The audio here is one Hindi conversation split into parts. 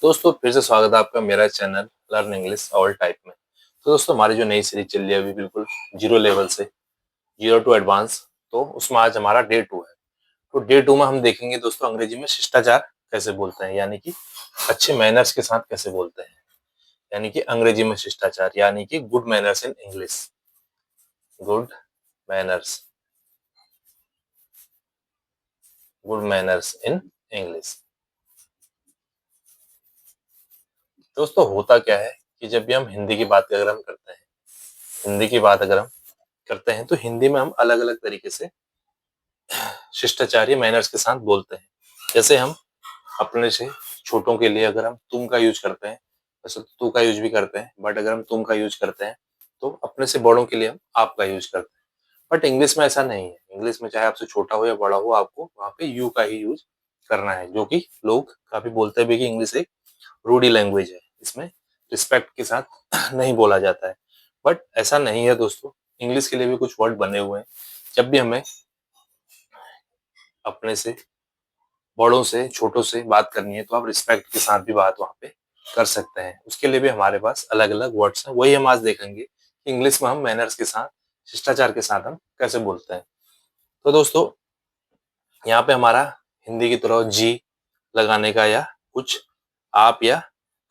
दोस्तों फिर से स्वागत है आपका मेरा channel learn English all type में। तो दोस्तों हमारी जो नई सीरीज चल रही है अभी बिल्कुल जीरो लेवल से जीरो टू एडवांस, तो उसमें आज हमारा डे 2 है। तो डे 2 में हम देखेंगे दोस्तों अंग्रेजी में शिष्टाचार कैसे बोलते हैं, यानी कि अच्छे मैनर्स के साथ कैसे बोलते हैं, यानी कि अंग्रेजी में शिष्टाचार यानी कि good manners in English. Good manners, good manners in English. दोस्तों होता क्या है कि जब भी हम हिंदी की बात अगर हम करते हैं, हिंदी की बात अगर हम करते हैं तो हिंदी में हम अलग अलग तरीके से शिष्टाचार या मैनर्स के साथ बोलते हैं। जैसे हम अपने से छोटों के लिए अगर हम तुम का यूज करते हैं, वैसे तो तू का यूज भी करते हैं, बट अगर हम तुम का यूज करते हैं तो अपने से बड़ों के लिए हम आप का यूज करते हैं। बट इंग्लिश में ऐसा नहीं है। इंग्लिश में चाहे आपसे छोटा हो या बड़ा हो, आपको वहाँ पे यू का ही यूज करना है, जो कि लोग काफी बोलते भी कि इंग्लिश एक रूडी लैंग्वेज है, इसमें रिस्पेक्ट के साथ नहीं बोला जाता है। बट ऐसा नहीं है दोस्तों, इंग्लिश के लिए भी कुछ वर्ड बने हुए हैं। जब भी हमें अपने से बड़ों से छोटों से बात करनी है तो आप रिस्पेक्ट के साथ भी बात वहाँ पे कर सकते हैं। उसके लिए भी हमारे पास अलग अलग वर्ड्स हैं, वही हम आज देखेंगे कि इंग्लिश में हम मैनर्स के साथ शिष्टाचार के साथ हम कैसे बोलते हैं। तो दोस्तों यहाँ पे हमारा हिंदी की तरह जी लगाने का या कुछ आप या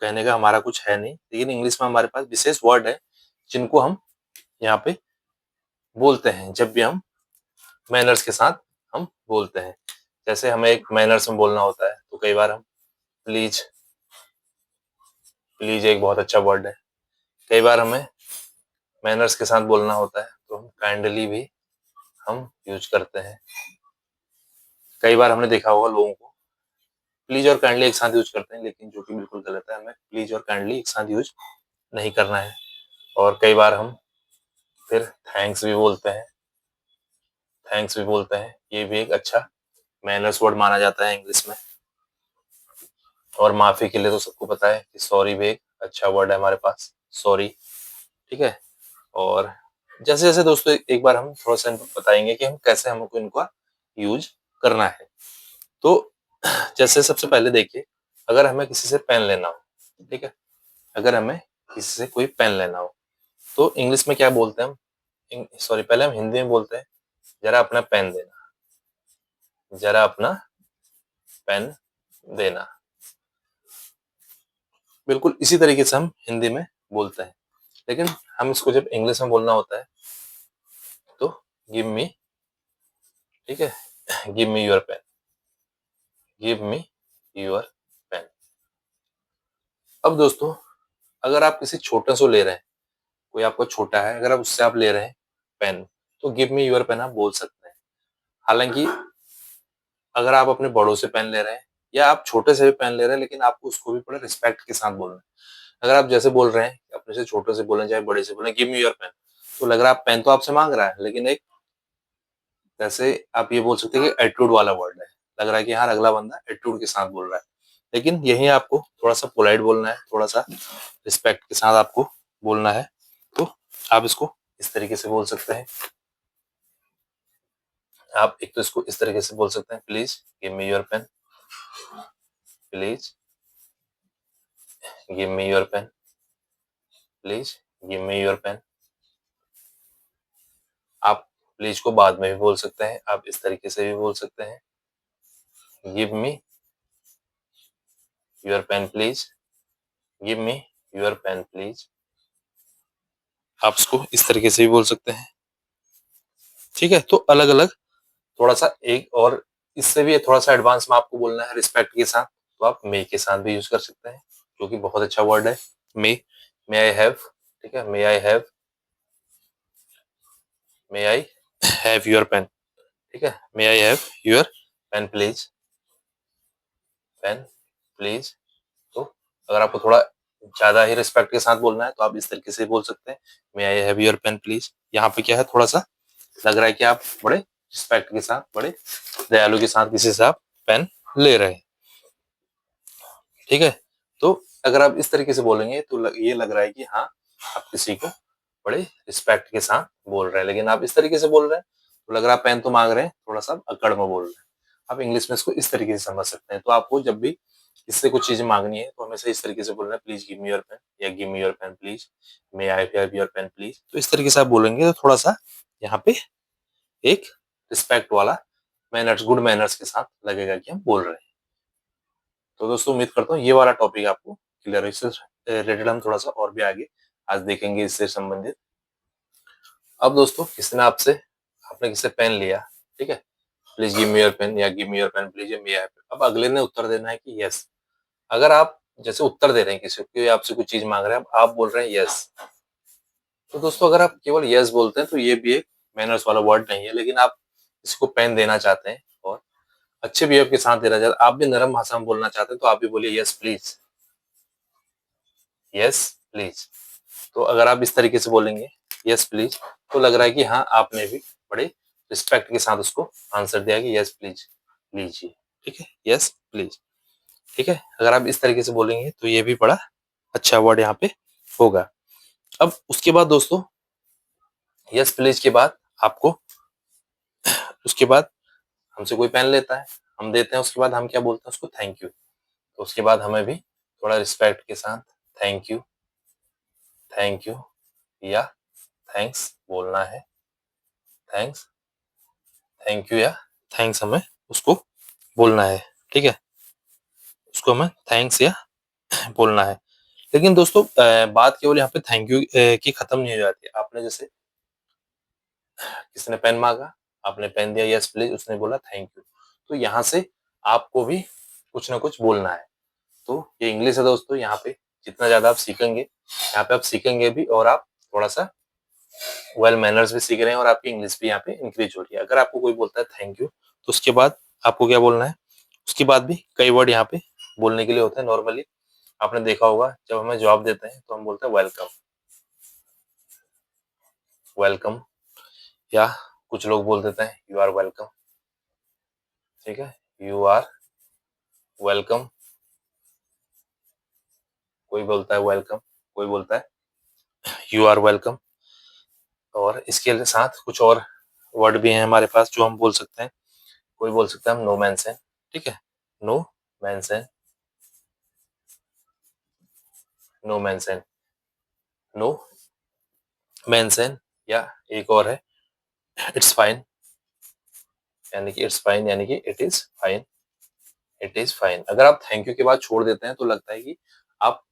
कहने का हमारा कुछ है नहीं, लेकिन इंग्लिश में हमारे पास विशेष वर्ड है जिनको हम यहाँ पे बोलते हैं जब भी हम मैनर्स के साथ हम बोलते हैं। जैसे हमें एक मैनर्स में बोलना होता है तो कई बार हम प्लीज, प्लीज एक बहुत अच्छा वर्ड है। कई बार हमें मैनर्स के साथ बोलना होता है तो हम काइंडली भी हम यूज करते हैं। कई बार हमने देखा होगा लोगों को प्लीज और काइंडली एक साथ यूज करते हैं, लेकिन जो कि बिल्कुल गलत है। हमें प्लीज और काइंडली एक साथ यूज नहीं करना है। और कई बार हम फिर थैंक्स भी बोलते हैं, थैंक्स भी बोलते हैं। ये भी एक अच्छा मैनर्स वर्ड माना जाता है इंग्लिश में। और माफी के लिए तो सबको पता है कि सॉरी भी एक अच्छा वर्ड है हमारे पास, सॉरी। ठीक है। और जैसे जैसे दोस्तों एक बार हम थोड़ा सा इनको बताएंगे कि हम कैसे हमको इनका यूज करना है। तो जैसे सबसे पहले देखिए, अगर हमें किसी से पेन लेना हो, ठीक है, अगर हमें किसी से कोई पेन लेना हो तो इंग्लिश में क्या बोलते हैं हम, सॉरी पहले हम हिंदी में बोलते हैं जरा अपना पेन देना, जरा अपना पेन देना। बिल्कुल इसी तरीके से हम हिंदी में बोलते हैं, लेकिन हम इसको जब इंग्लिश में बोलना होता है तो गिव मी, ठीक है, give me your pen, give me your pen. अब दोस्तों अगर आप किसी छोटे से ले रहे हैं, कोई आपको छोटा है, अगर आप उससे आप ले रहे हैं पेन, तो गिव मी योर पेन आप बोल सकते हैं। हालांकि अगर आप अपने बड़ों से पेन ले रहे हैं या आप छोटे से भी पेन ले रहे हैं, लेकिन आपको उसको भी बड़े रिस्पेक्ट के साथ बोलना है। अगर आप जैसे बोल रहे हैं अपने से छोटे से बोलें चाहे बड़े से बोलें गिव मी योर पेन, तो लग रहा है आप पेन तो आपसे मांग रहा है, लेकिन एक जैसे आप ये बोल सकते हैं कि एटीट्यूड वाला वर्ड है। लग रहा है कि यार अगला बंदा एटीट्यूड के साथ बोल रहा है, लेकिन यही आपको थोड़ा सा पोलाइट बोलना है, थोड़ा सा रिस्पेक्ट के साथ आपको बोलना है। तो आप इसको इस तरीके से बोल सकते हैं। आप एक तो इसको इस तरीके से बोल सकते हैं, please give me your pen, please give me your pen, please give me your pen. आप प्लीज को बाद में भी बोल सकते हैं, आप इस तरीके से भी बोल सकते हैं, give me your pen please, give me your pen please. आप इसको इस तरीके से भी बोल सकते हैं। ठीक है, तो अलग अलग थोड़ा सा एक और इससे भी थोड़ा सा एडवांस में आपको बोलना है रिस्पेक्ट के साथ, तो आप मे के साथ भी यूज कर सकते हैं, जो कि बहुत अच्छा वर्ड है। मे आई हैव, ठीक है, may I have, may I have your pen, ठीक है, may I have your pen please, pen please. तो अगर आपको थोड़ा ज्यादा ही रिस्पेक्ट के साथ बोलना है तो आप इस तरीके से बोल सकते हैं, may I have your pen please. यहाँ पे क्या है, थोड़ा सा लग रहा है कि आप बड़े रिस्पेक्ट के साथ, बड़े दयालु के साथ किसी से आप पेन ले रहे हैं। ठीक है, तो अगर आप इस तरीके से बोलेंगे तो ये लग रहा है कि हाँ आप किसी को बड़े रिस्पेक्ट के साथ बोल रहे हैं, लेकिन आप इस तरीके से बोल रहे हैं तो लग रहा है पेन तो मांग रहे हैं, थोड़ा सा अकड़ में बोल रहे हैं। आप इंग्लिश में इसको इस तरीके से समझ सकते हैं। तो आपको जब भी इससे कुछ चीजें मांगनी है तो हमेशा इस तरीके से बोलना है, please give me your pen या give me your pen please, may I have your pen please. तो इस तरीके से आप बोलेंगे तो थोड़ा सा यहाँ पे एक रिस्पेक्ट वाला मैनर्स, गुड मैनर्स के साथ लगेगा कि हम बोल रहे हैं। तो दोस्तों उम्मीद करता हूँ ये वाला टॉपिक आपको क्लियर है। इससे रिलेटेड हम थोड़ा सा और भी आगे आज देखेंगे इससे संबंधित। अब दोस्तों किसी ने आपसे, आपने किससे पेन लिया, ठीक है, please give me your pen या give me your pen please, may I. अब अगले ने उत्तर देना है कि यस। अगर आप जैसे उत्तर दे रहे हैं किसी को, आपसे कुछ चीज मांग रहे हैं, आप बोल रहे हैं यस, तो दोस्तों अगर आप केवल यस बोलते हैं तो ये भी एक मैनर्स वाला वर्ड नहीं है। लेकिन आप किसी को पेन देना चाहते हैं और अच्छे बिहेव के साथ देना चाहते हैं, आप भी नरम भाषा में बोलना चाहते हैं, तो आप भी बोलिए यस प्लीज, यस प्लीज। तो अगर आप इस तरीके से बोलेंगे यस प्लीज, तो लग रहा है कि हाँ आपने भी बड़े रिस्पेक्ट के साथ उसको आंसर दिया कि यस प्लीज लीजिए, ठीक है, यस प्लीज, ठीक है। अगर आप इस तरीके से बोलेंगे तो ये भी बड़ा अच्छा वर्ड यहाँ पे होगा। अब उसके बाद दोस्तों यस प्लीज के बाद आपको, उसके बाद हमसे कोई पेन लेता है, हम देते हैं, उसके बाद हम क्या बोलते हैं उसको, थैंक यू। तो उसके बाद हमें भी थोड़ा रिस्पेक्ट के साथ थैंक यू, थैंक यू या थैंक्स बोलना है। थैंक्स, थैंक यू या थैंक्स हमें उसको बोलना है, ठीक है, उसको हमें थैंक्स या बोलना है। लेकिन दोस्तों बात केवल यहाँ पे थैंक यू की खत्म नहीं हो जाती। आपने जैसे किसी ने पेन मांगा, आपने पेन दिया यस प्लीज, उसने बोला थैंक यू, तो यहाँ से आपको भी कुछ ना कुछ बोलना है। तो ये इंग्लिश है दोस्तों, यहाँ पे जितना ज्यादा आप सीखेंगे, यहाँ पे आप सीखेंगे भी और आप थोड़ा सा वेल मैनर्स भी सीख रहे हैं और आपकी इंग्लिश भी यहाँ पे इंक्रीज हो रही है। अगर आपको कोई बोलता है थैंक यू, तो उसके बाद आपको क्या बोलना है, उसके बाद भी कई वर्ड यहाँ पे बोलने के लिए होते हैं। नॉर्मली आपने देखा होगा जब हमें जवाब देते हैं तो हम बोलते हैं वेलकम, वेलकम, या कुछ लोग बोल देते हैं यू आर वेलकम, ठीक है, यू आर वेलकम, कोई बोलता है वेलकम, कोई बोलता है यू आर वेलकम। और इसके साथ कुछ और वर्ड भी हैं हमारे पास जो हम बोल सकते हैं। कोई बोल सकता है हम नो मेंशन, ठीक है, no mention, no mention, no mention, या एक और है इट्स फाइन, यानी कि इट्स फाइन यानी कि it is fine, it is fine. अगर आप थैंक यू के बाद छोड़ देते हैं तो लगता है कि आप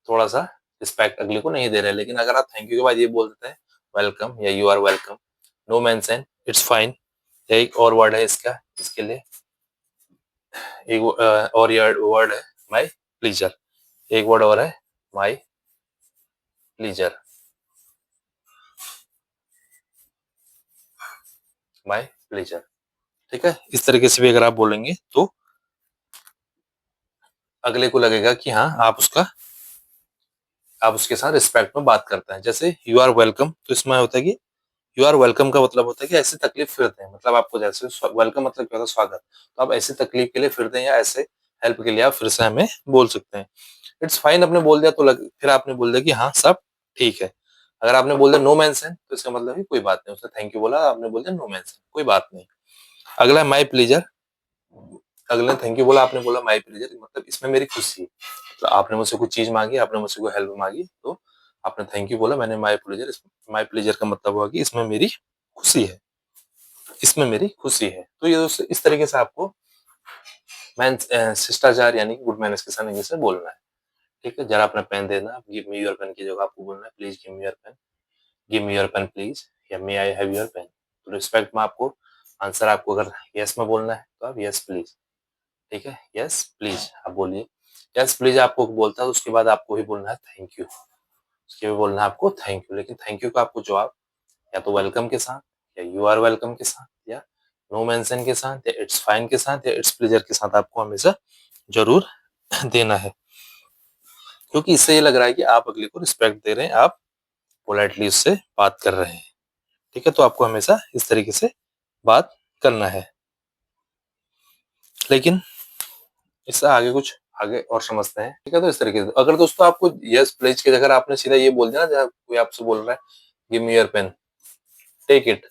थोड़ा सा रिस्पेक्ट अगले को नहीं दे रहे। लेकिन अगर आप थैंक यू के बाद ये बोल देते हैं वेलकम या you are welcome, no mention, it's fine, या एक और वर्ड है इसका, इसके लिए एक और ये वर्ड है माई प्लीजर, एक वर्ड और है माई प्लीजर, माई प्लीजर, ठीक है। इस तरीके से भी अगर आप बोलेंगे तो अगले को लगेगा कि हाँ आप उसके साथ रिस्पेक्ट में बात करते हैं। जैसे यू आर वेलकम, तो इसमें होता है कि यू आर वेलकम का मतलब होता है कि ऐसी तकलीफ फिरते हैं, मतलब आपको जैसे वेलकम मतलब क्या होता है, स्वागत, तो आप ऐसी तकलीफ के लिए फिरते हैं या ऐसे हेल्प के लिए आप फिर से हमें बोल सकते हैं। इट्स फाइन आपने बोल दिया तो फिर आपने बोल दिया कि हाँ सब ठीक है। अगर आपने बोल दिया नो मेंशन तो इसका मतलब है कोई बात नहीं, उसने थैंक यू बोला, आपने बोल दिया नो मेंशन, कोई बात नहीं। अगला है माई प्लीजर, अगले ने थैंक यू बोला, आपने बोला माई प्लीजर, मतलब इसमें मेरी खुशी है। तो आपने मुझसे कुछ चीज मांगी, आपने मुझसे कोई हेल्प मांगी, तो आपने थैंक यू बोला, मैंने माई प्लीजर, माई प्लीजर का मतलब हुआ कि इसमें मेरी खुशी है, इसमें मेरी खुशी है। तो ये दोस्तों इस तरीके से आपको मैन शिष्टाचार यानी गुड मैनर्स के साथ इंग्लिश में बोलना है, ठीक है। जरा अपना पेन देना, गिव मी योर पेन की जगह आपको बोलना है please give me your pen, give me your pen please, या may I have your pen. तो रिस्पेक्ट में आपको आंसर, आपको अगर यस में बोलना है तो आप यस प्लीज, ठीक है, यस प्लीज आप बोलिए। यस प्लीज आपको बोलता है, उसके बाद आपको ही बोलना है थैंक यू, उसके बाद बोलना है आपको थैंक यू। लेकिन थैंक यू का आपको जवाब या तो वेलकम के साथ, या यू आर वेलकम के साथ, या नो मेंशन के साथ, या इट्स फाइन के साथ, या इट्स प्लेजर के साथ आपको हमेशा जरूर देना है। क्योंकि इससे ये लग रहा है कि आप अगले को रिस्पेक्ट दे रहे हैं, आप पोलाइटली उससे बात कर रहे हैं, ठीक है। तो आपको हमेशा इस तरीके से बात करना है। लेकिन इससे आगे कुछ आगे और समझते हैं, ठीक है। तो इस तरीके से अगर दोस्तों आपको यस प्लीज की जगह आपने सीधा ये बोल दिया ना, जब कोई आपसे बोल रहा है give me your pen, take it,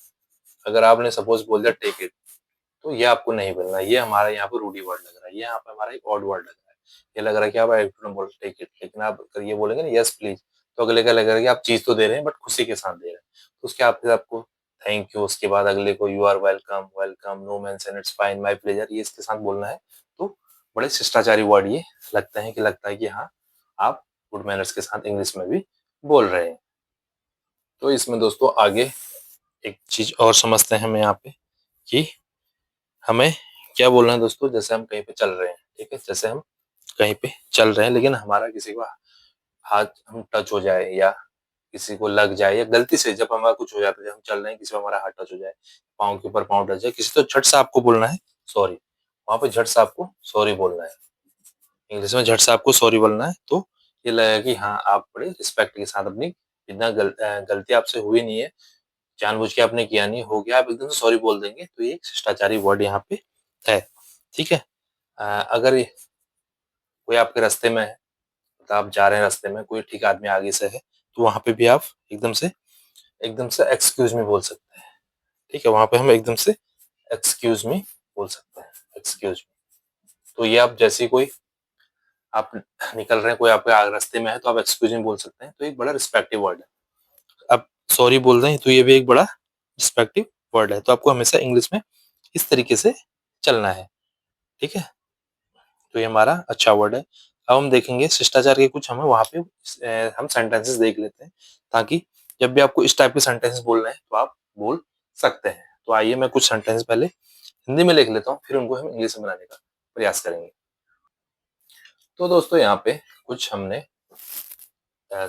अगर आपने सपोज बोल दिया टेक इट, तो ये आपको नहीं बोलना, ये हमारा यहाँ पे रूढ़ी वर्ड लग रहा है, ये यहाँ पे हमारा एक ऑड वर्ड लग रहा है। ये लग रहा है कि आप आई डोंट बोल टेक इट, लेकिन आप अगर ये बोलेंगे ना यस प्लीज, तो अगले का लगेगा कि आप चीज तो दे रहे हैं बट खुशी के साथ दे रहे हैं। तो उसके आप फिर आपको थैंक यू, उसके बाद अगले को you are welcome, welcome, no mention, it's fine, my pleasure, ये इसके साथ बोलना है। तो बड़े शिष्टाचारी वर्ड ये लगता है कि हाँ आप गुड मैनर्स के साथ इंग्लिश में भी बोल रहे हैं। तो इसमें दोस्तों आगे एक चीज और समझते हैं हम यहाँ पे कि हमें क्या बोलना है दोस्तों। जैसे हम कहीं पे चल रहे हैं, ठीक है, जैसे हम कहीं पे चल रहे हैं लेकिन हमारा किसी को हाथ हम टच हो जाए या किसी को लग जाए, या गलती से जब हमारा कुछ हो जाता है, जब हम चल रहे हैं किसी को हमारा हाथ टच हो जाए, पाँव के ऊपर पाँव टच जाए किसी, तो झट से आपको बोलना है सॉरी। वहां पे झट से आपको सॉरी बोलना है, इंग्लिश में झट से आपको सॉरी बोलना है। तो ये लगेगा कि हाँ आप बड़े रिस्पेक्ट के साथ अपनी, इतना गलती आपसे हुई नहीं है, जानबूझ के आपने किया नहीं, हो गया, आप एकदम से सॉरी बोल देंगे, तो ये एक शिष्टाचारी वर्ड यहाँ पे है। ठीक है। अगर कोई आपके रास्ते में है, मतलब आप जा रहे हैं रास्ते में, कोई ठीक आदमी आगे से है, तो वहां पे भी आप एकदम से एक्सक्यूज मी बोल सकते हैं। ठीक है, वहां पे हम एकदम से एक्सक्यूज मी बोल सकते हैं, एक्सक्यूज मी। तो ये आप जैसे कोई आप निकल रहे हैं, कोई आपके आगे रास्ते में है, तो आप एक्सक्यूज मी बोल सकते हैं, तो एक बड़ा रिस्पेक्टिव वर्ड है। आप सॉरी बोल रहे हैं तो ये भी एक बड़ा रिस्पेक्टिव वर्ड है। तो आपको हमेशा इंग्लिश में इस तरीके से चलना है। ठीक है, तो ये हमारा अच्छा वर्ड है। अब हम देखेंगे शिष्टाचार के कुछ, हमें वहां पे हम सेंटेंसेस देख लेते हैं, ताकि जब भी आपको इस टाइप के सेंटेंसेस बोलना है तो आप बोल सकते हैं। तो आइए मैं कुछ सेंटेंस पहले हिंदी में लिख लेता हूँ, फिर उनको हम इंग्लिश में बनाने का प्रयास करेंगे। तो दोस्तों यहाँ पे कुछ हमने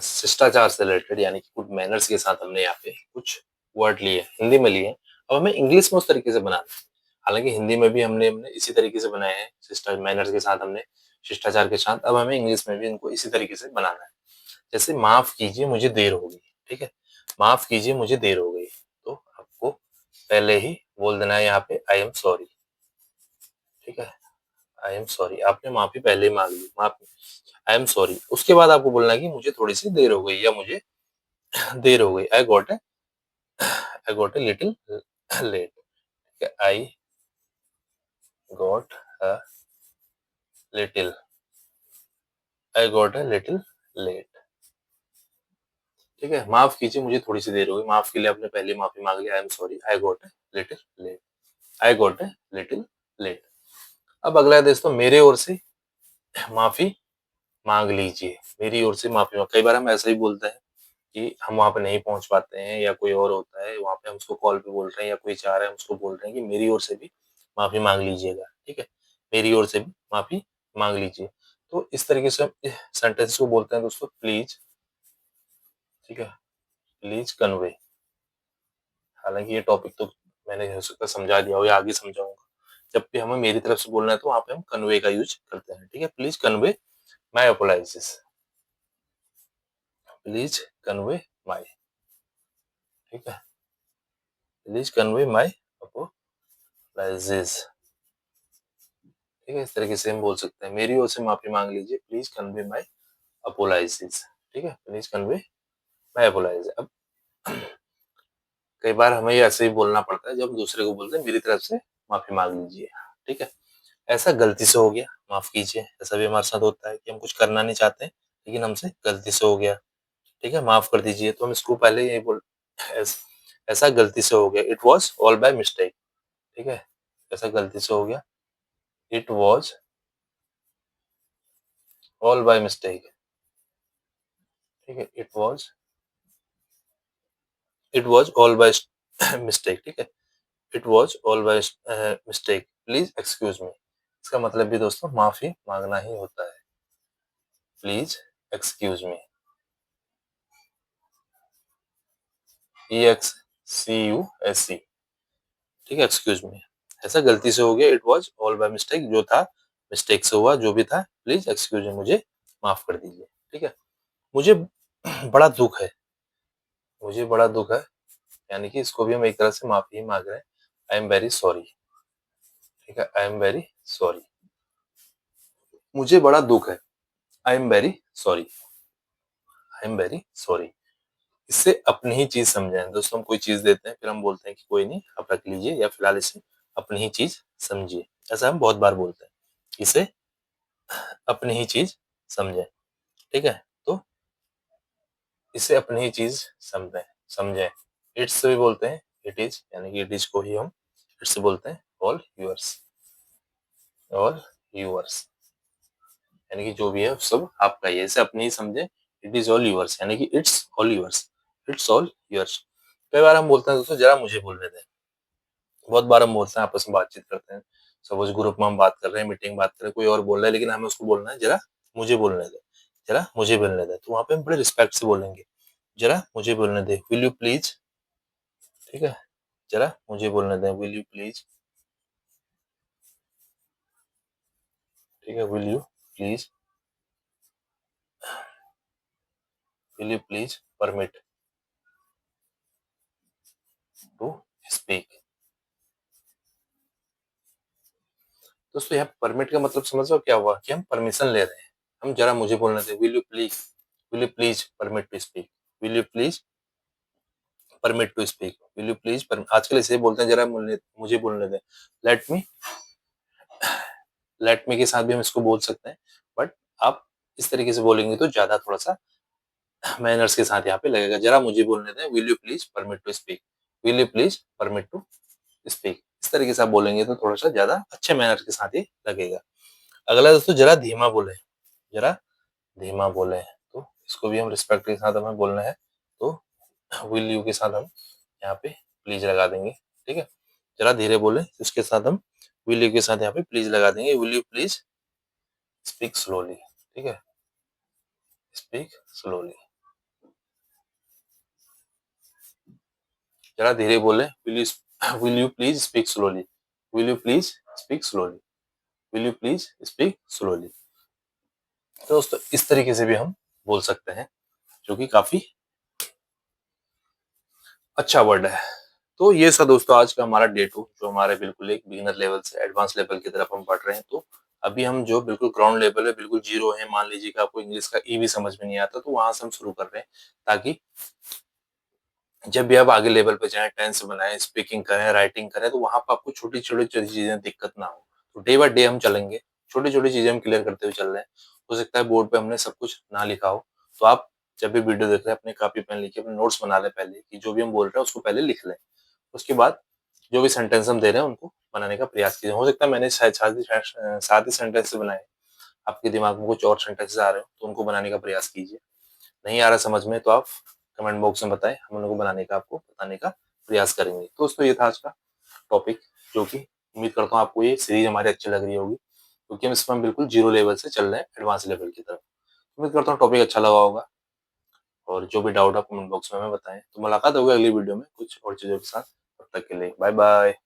शिष्टाचार से रिलेटेड यानी कि गुड मैनर्स के साथ हमने यहाँ पे कुछ वर्ड लिए, हिंदी में लिए। अब हमें इंग्लिश में उस तरीके से बनाना है। हालांकि हिंदी में भी हमने हमने इसी तरीके से बनाए हैं, शिष्टाचार मैनर्स के साथ हमने, शिष्टाचार के साथ। अब हमें इंग्लिश में भी इनको इसी तरीके से बनाना है। जैसे माफ कीजिए मुझे देर हो गई। ठीक है, माफ कीजिए मुझे देर हो गई, तो आपको पहले ही बोल देना है यहाँ पे आई एम सॉरी। ठीक है, आई एम सॉरी, आपने माफी पहले ही मांग ली, माफी, आई एम सॉरी। उसके बाद आपको बोलना है कि मुझे थोड़ी सी देर हो गई, या मुझे देर हो गई, I got a little late, I got a little, I got a little late. ठीक है, माफ कीजिए मुझे थोड़ी सी देर हो गई, माफ के लिए आपने पहले माफी मांग ली, I am sorry, I got a little late, I got a little late. अब अगला है दोस्तों, मेरे ओर से माफी मांग लीजिए, मेरी ओर से माफी मांग। कई बार हम ऐसा ही बोलते हैं कि हम वहां पे नहीं पहुंच पाते हैं, या कोई और होता है वहां पे, हम उसको कॉल पे बोल रहे हैं, या कोई चाह रहा है, हम उसको बोल रहे हैं कि मेरी ओर से भी माफी मांग लीजिएगा। ठीक है, मेरी ओर से भी माफी मांग लीजिए। तो इस तरीके से हम सेंटेंस को बोलते हैं दोस्तों प्लीज। ठीक है, प्लीज कन्वे। हालांकि ये टॉपिक तो मैंने हो सकता है समझा दिया हो, या आगे समझाऊंगा। जब भी हमें मेरी तरफ से बोलना है तो वहां पे हम कन्वे का यूज करते हैं। ठीक है, please convey my apologies, please convey my, ठीक है, प्लीज कन्वे माई अपोलाइजिस। ठीक है, इस तरीके से हम बोल सकते हैं, मेरी ओर से माफी मांग लीजिए, प्लीज कन्वे माई अपोलाइजिस। ठीक है, प्लीज कन्वे माई अपोलाइजिस। अब कई बार हमें ऐसे ही बोलना पड़ता है, जब हम दूसरे को बोलते हैं मेरी तरफ से माफी मांग लीजिए। ठीक है, ऐसा गलती से हो गया, माफ कीजिए। ऐसा भी हमारे साथ होता है कि हम कुछ करना नहीं चाहते हैं, लेकिन हमसे गलती से हो गया। ठीक है, माफ कर दीजिए, तो हम इसको पहले यही बोल, ऐस, ऐसा गलती से हो गया, it was all by mistake. ठीक है, ऐसा गलती से हो गया, it was all by mistake. ठीक है, it was all by mistake. ठीक है, it was all by mistake, please excuse me. इसका मतलब भी दोस्तों माफी मांगना ही होता है, प्लीज एक्सक्यूज मी, EXCUSE। ठीक है, एक्सक्यूज मी, ऐसा गलती से हो गया, it was all by mistake, जो था मिस्टेक से हुआ, जो भी था, प्लीज एक्सक्यूज मी, मुझे माफ कर दीजिए। ठीक है, मुझे बड़ा दुख है, मुझे बड़ा दुख है, यानी कि इसको भी हम एक तरह से माफी ही मांग रहे हैं, आई एम वेरी सॉरी। ठीक है, आई एम वेरी सॉरी, मुझे बड़ा दुख है, I am very sorry, I am very sorry. इससे अपनी ही चीज समझाएं दोस्तों, हम कोई चीज देते हैं फिर हम बोलते हैं कि कोई नहीं आप रख लीजिए, या फिलहाल इसे अपनी ही चीज समझिए, ऐसा हम बहुत बार बोलते हैं, इसे अपनी ही चीज समझे, ठीक है। तो इसे अपनी ही चीज समझे समझे, इट्स भी बोलते हैं इट इज, यानी कि इट इज को ही हम इट्स बोलते हैं। ऑल यूअर्स, ऑल यूअर्स, यानी कि जो भी है सब आपका ही है, इसे अपनी ही समझे। इट इज ऑल यूअर्स, यानी कि it's all yours, it's all yours. कई बार हम बोलते हैं दोस्तों जरा मुझे बोलने दें, बहुत बार हम बोलते हैं, आपस में बातचीत करते हैं, सपोज ग्रुप में हम बात कर रहे हैं, मीटिंग बात कर रहे हैं, कोई और बोल रहा है लेकिन हमें उसको बोलना है जरा मुझे बोलने दे, जरा मुझे बोलने दे, तो वहां पे हम बड़े रिस्पेक्ट से बोलेंगे, जरा मुझे बोलने दे, विल यू प्लीज, ठीक है, जरा मुझे बोलने दे, विल यू प्लीज, ठीक है, will you please permit to speak. दोस्तों यहाँ परमिट का मतलब समझ लो क्या हुआ, कि हम परमिशन ले रहे हैं, हम जरा मुझे बोलने दे, will you please permit to speak, will you please permit to speak, will you please आजकल इसे बोलते हैं जरा मुझे बोलने दे, लेट मी, लेट मी के साथ भी हम इसको बोल सकते हैं, बट आप इस तरीके से बोलेंगे तो ज्यादा थोड़ा सा मैनर्स के साथ यहाँ पे लगेगा, जरा मुझे बोलने दें, will you please permit to speak, will you please permit to speak, इस तरीके से आप बोलेंगे तो थोड़ा सा ज्यादा अच्छे मैनर्स के साथ ही लगेगा। अगला दोस्तों जरा धीमा बोले, जरा धीमा बोले, तो इसको भी हम रिस्पेक्ट के साथ हमें बोलना है, तो विल यू के साथ हम यहाँ पे प्लीज लगा देंगे, ठीक है। जरा धीरे बोले, इसके साथ हम विल यू के साथ यहाँ पे प्लीज लगा देंगे, will you please speak slowly, ठीक है, स्पीक स्लोली, जरा धीरे बोले, will you please speak slowly, will you please speak slowly, will you please speak slowly. तो दोस्तों इस तरीके से भी हम बोल सकते हैं, जो कि काफी अच्छा वर्ड है। तो ये था दोस्तों आज का हमारा डे 2, जो हमारे बिल्कुल एक बिगिनर लेवल से एडवांस लेवल की तरफ हम बढ़ रहे हैं। तो अभी हम जो बिल्कुल ग्राउंड लेवल है, बिल्कुल जीरो है, मान लीजिए कि आपको इंग्लिश का ई भी समझ में नहीं आता, तो वहां से हम शुरू कर रहे हैं, ताकि जब भी आप आगे लेवल पे जाएं, टेंस बनाएं, स्पीकिंग करें, राइटिंग करें, तो वहां पर आपको छोटी छोटी चीजें दिक्कत ना हो। तो डे बाय डे हम चलेंगे, छोटी छोटी चीजें हम क्लियर करते हुए चल रहे हैं। हो सकता है बोर्ड पे हमने सब कुछ ना लिखा हो, तो आप जब भी वीडियो देख रहे हैं अपने कॉपी पेन लेके अपने नोट्स बना लें, पहले कि जो भी हम बोल रहे हैं उसको पहले लिख लें। उसके बाद जो भी सेंटेंस हम दे रहे हैं उनको बनाने का प्रयास कीजिए। हो सकता है मैंने शायद साथ ही सेंटेंस बनाए, आपके दिमाग में कुछ और सेंटेंसेस आ रहे हो, तो उनको बनाने का प्रयास कीजिए। नहीं आ रहा समझ में तो आप कमेंट बॉक्स में बताएं, हम उनको बनाने का आपको बताने का प्रयास करेंगे। तो दोस्तों ये था आज का टॉपिक, जो कि उम्मीद करता हूँ आपको ये सीरीज हमारी अच्छी लग रही होगी, क्योंकि हम इसमें बिल्कुल जीरो लेवल से चल रहे हैं एडवांस लेवल की तरफ। उम्मीद करता हूँ टॉपिक अच्छा लगा होगा, और जो भी डाउट आप कमेंट बॉक्स में हमें बताएं। तो मुलाकात होगी अगली वीडियो में कुछ और चीजों के साथ, तब तक के लिए बाय बाय।